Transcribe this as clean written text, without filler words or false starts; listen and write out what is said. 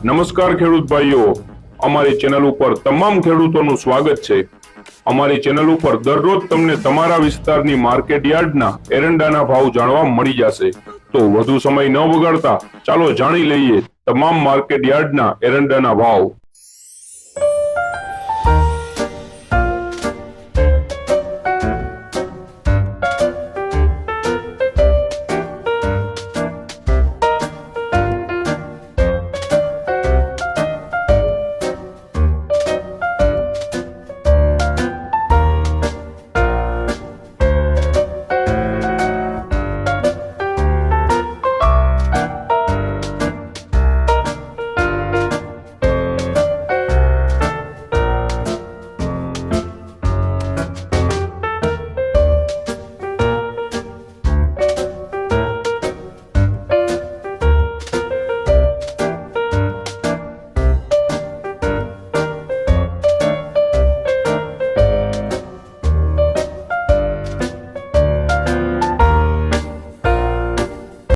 નમસ્કાર ખેડૂત ભાઈઓ, અમારી ચેનલ ઉપર તમામ ખેડૂતોનું સ્વાગત છે। અમારી ચેનલ ઉપર દરરોજ તમને તમારા વિસ્તારની માર્કેટ યાર્ડના એરંડાના ભાવ જાણવા મળી જશે। તો વધુ સમય ન બગાડતા ચાલો જાણી લઈએ તમામ માર્કેટ યાર્ડના એરંડાના ભાવ।